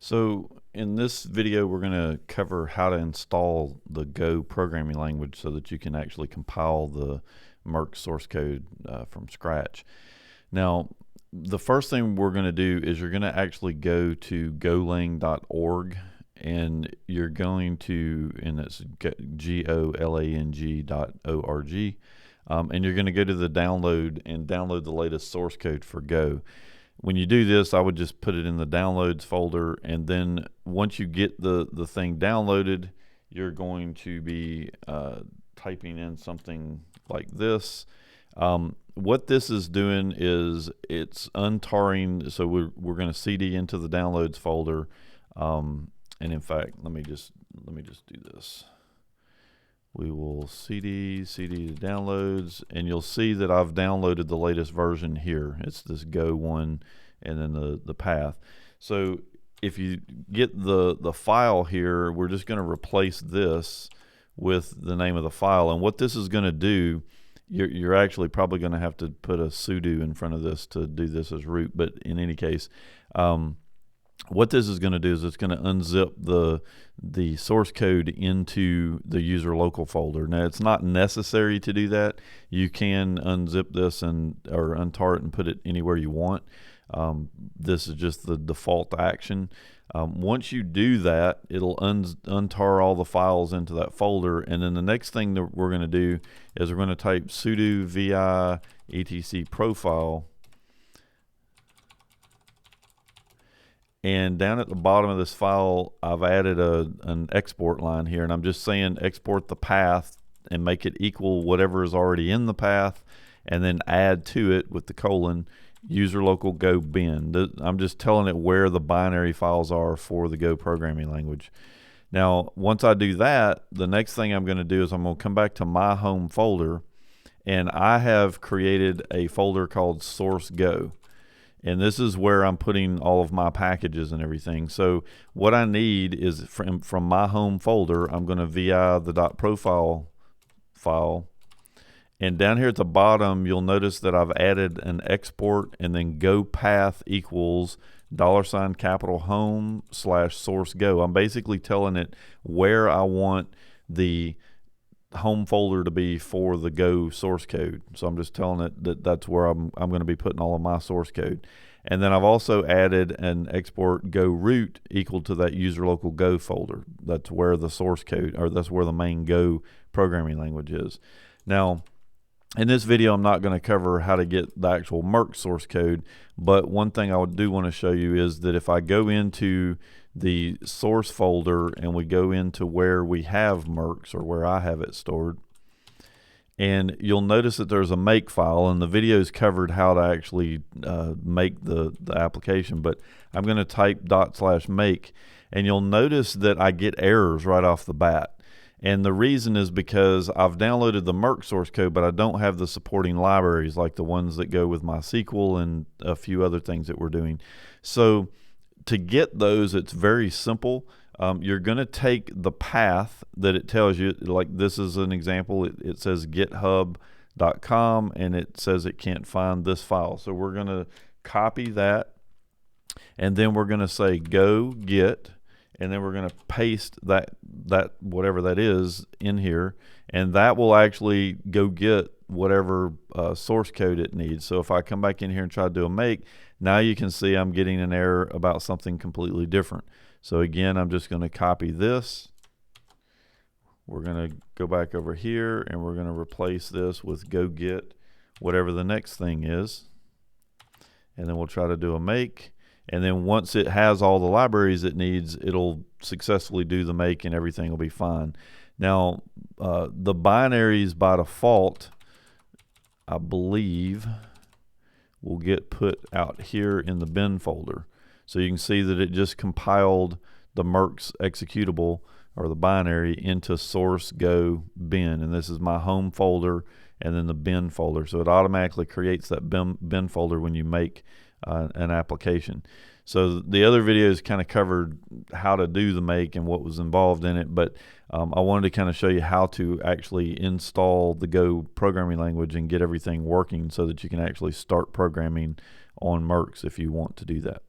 So in this video, we're going to cover how to install the Go programming language so that you can actually compile the MerX source code from scratch. Now, the first thing we're going to do is you're going to actually go to golang.org, and you're going to, and it's golang.org, and you're going to go to the download and download the latest source code for Go. When you do this, I would just put it in the downloads folder, and then once you get the thing downloaded, you're going to be typing in something like this. What this is doing is it's untarring, so we're going to CD into the downloads folder, and in fact, let me just do this. We will CD to downloads, and you'll see that I've downloaded the latest version here. It's this Go one and then the path. So if you get the file here, we're just going to replace this with the name of the file. And what this is going to do, you're actually probably going to have to put a sudo in front of this to do this as root, but in any case, what this is going to do is it's going to unzip the source code into the user local folder. Now, it's not necessary to do that. You can unzip this or untar it and put it anywhere you want. This is just the default action. Once you do that, it'll untar all the files into that folder, and then the next thing that we're going to do is we're going to type sudo vi etc profile. And down at the bottom of this file, I've added an export line here, and I'm just saying export the path and make it equal whatever is already in the path, and then add to it with the colon user local go bin. I'm just telling it where the binary files are for the Go programming language. Now, once I do that, the next thing I'm going to do is I'm going to come back to my home folder, and I have created a folder called source Go. And this is where I'm putting all of my packages and everything. So what I need is from my home folder, I'm going to VI the .profile file. And down here at the bottom, you'll notice that I've added an export and then go path equals $home/source go. I'm basically telling it where I want the home folder to be for the Go source code. So I'm just telling it that that's where I'm going to be putting all of my source code. And then I've also added an export go root equal to that user local Go folder. That's where the source code, or that's where the main Go programming language is. Now, in this video, I'm not going to cover how to get the actual MerX source code, but one thing I do want to show you is that if I go into the source folder and we go into where we have MerX, or where I have it stored, and you'll notice that there's a make file, and the video's covered how to actually make the application, but I'm going to type /make, and you'll notice that I get errors right off the bat. And the reason is because I've downloaded the MerX source code, but I don't have the supporting libraries like the ones that go with MySQL and a few other things that we're doing. So to get those, it's very simple. You're going to take the path that it tells you, like this is an example. It says github.com, and it says it can't find this file. So we're going to copy that, and then we're going to say go get, and then we're going to paste that whatever that is in here, and that will actually go get whatever source code it needs. So if I come back in here and try to do a make, now you can see I'm getting an error about something completely different. So again, I'm just going to copy this. We're going to go back over here, and we're going to replace this with go get whatever the next thing is, and then we'll try to do a make. And then once it has all the libraries it needs, it'll successfully do the make, and everything will be fine. Now, the binaries by default, I believe, will get put out here in the bin folder. So you can see that it just compiled the MerX executable, or the binary, into source go bin. And this is my home folder and then the bin folder. So it automatically creates that bin folder when you make an application. So the other videos kind of covered how to do the make and what was involved in it, but I wanted to kind of show you how to actually install the Go programming language and get everything working so that you can actually start programming on MerX if you want to do that.